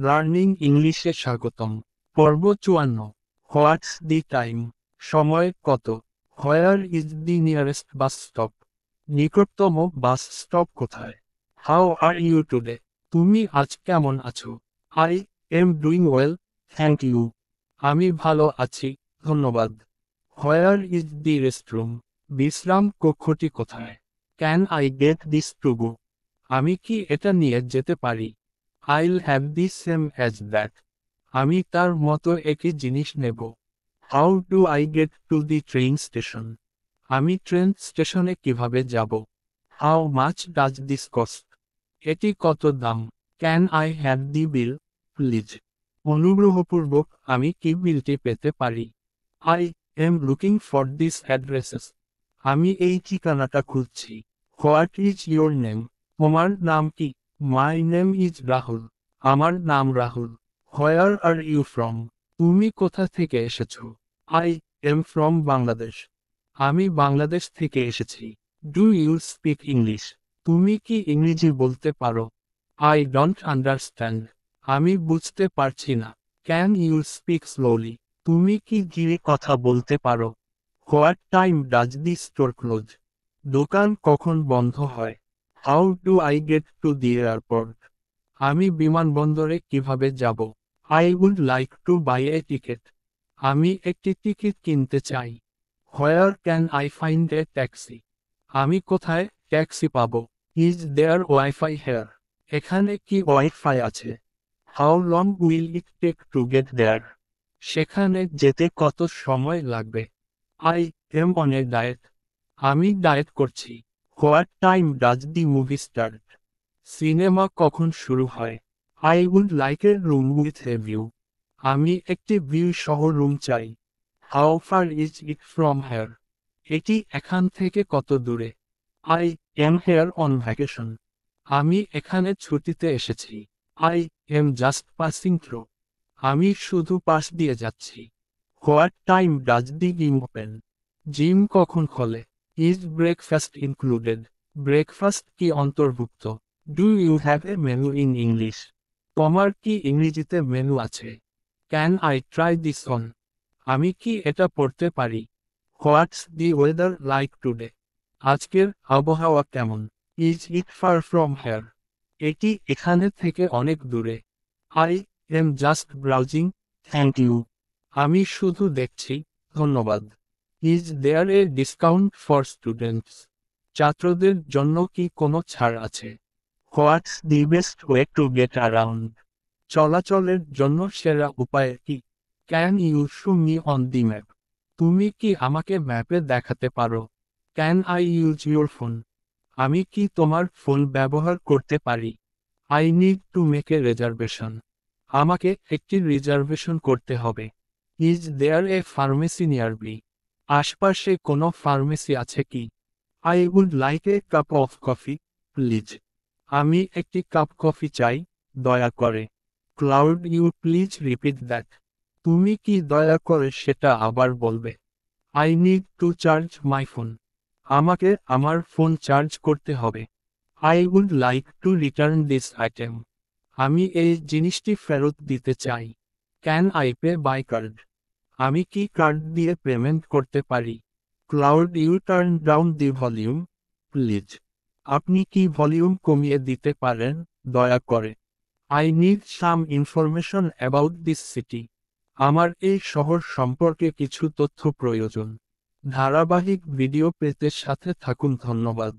Learning ইংলিশে স্বাগতম। পর্ব 54। What's the time? সময় কত? Where is the nearest bus stop? নিকটতম বাস স্টপ কোথায়? How are you today? তুমি আজ কেমন আছো? I am doing well, thank you. আমি ভালো আছি, ধন্যবাদ। Where is the restroom? বিশ্রাম কক্ষটি কোথায়? Can I get this to go? আমি কি এটা নিয়ে যেতে পারি? I'll have the same as that. আমি তার মতো একই জিনিস নেব। How do I get to the train station? আমি ট্রেন স্টেশনে কিভাবে যাব? How much does this cost? এটি কত দাম? Can I have the bill, please? অনুগ্রহপূর্বক আমি কি বিলটি পেতে পারি? I am looking for these addresses. আমি এই ঠিকানাটা খুঁজছি। What is your name? তোমার নাম কি? My name is Rahul. আমার নাম Rahul. Where are you from? তুমি কোথা থেকে এসেছো? I am from Bangladesh. আমি বাংলাদেশ থেকে এসেছি। Do you speak English? তুমি কি ইংরেজি বলতে পারো? I don't understand. আমি বুঝতে পারছি না। Can you speak slowly? তুমি কি ধীরে কথা বলতে পারো? What time does the store close? দোকান কখন বন্ধ হয়? How do I get to the airport? আমি বিমানবন্দরে কিভাবে যাব? I would like to buy a ticket. আমি একটি টিকিট কিনতে চাই। Where can I find a taxi? আমি কোথায় ট্যাক্সি পাব? Is there Wi-Fi here? এখানে কি ওয়াইফাই আছে? How long will it take to get there? সেখানে যেতে কত সময় লাগবে? I am on a diet. আমি ডায়েট করছি। What time does the movie start? Cinema কখন শুরু হয়? I would like a room with a view. আমি একটি ভিউ সহ রুম চাই। How far is it from here? এটি এখান থেকে কত দূরে? I am here on vacation. আমি এখানে ছুটিতে এসেছি। I am just passing through. আমি শুধু পাশ দিয়ে যাচ্ছি। What time does the gym open? Gym কখন খোলে? Is breakfast included? ব্রেকফাস্ট কি অন্তর্ভুক্ত? Do you have a menu in English? তোমার কি ইংরেজিতে মেনু আছে? Can I try this on? আমি কি এটা পড়তে পারি? What's the weather like today? আজকের আবহাওয়া কেমন? Is it far from here? এটি এখানে থেকে অনেক দূরে। I am just browsing, thank you. আমি শুধু দেখছি, ধন্যবাদ। Is there a discount for students? ছাত্রদের জন্য কি কোনো ছাড় আছে? What's the best way to get around? চলাচলের জন্য সেরা উপায় কি? Can you show me on the map? তুমি কি আমাকে ম্যাপে দেখাতে পারো? Can I use your phone? আমি কি তোমার ফোন ব্যবহার করতে পারি? I need to make a reservation. আমাকে একটি রিজার্ভেশন করতে হবে। Is there a pharmacy nearby? আশপাশে কোনো ফার্মেসি আছে কি? I would like a cup of coffee, please. আমি একটি কাপ কফি চাই, দয়া করে। Cloud you please repeat that. তুমি কি দয়া করে সেটা আবার বলবে? I need to charge my phone. আমাকে আমার ফোন চার্জ করতে হবে। I would like to return this item. আমি এই জিনিসটি ফেরত দিতে চাই। Can I pay by card? আমি কি কার্ড দিয়ে পেমেন্ট করতে পারি? Cloud you turn down the volume, please. আপনি কি ভলিউম কমিয়ে দিতে পারেন, দয়া করে? I need some information about this city. আমার এই শহর সম্পর্কে কিছু তথ্য প্রয়োজন। ধারাবাহিক ভিডিও পেতে সাথে থাকুন, ধন্যবাদ।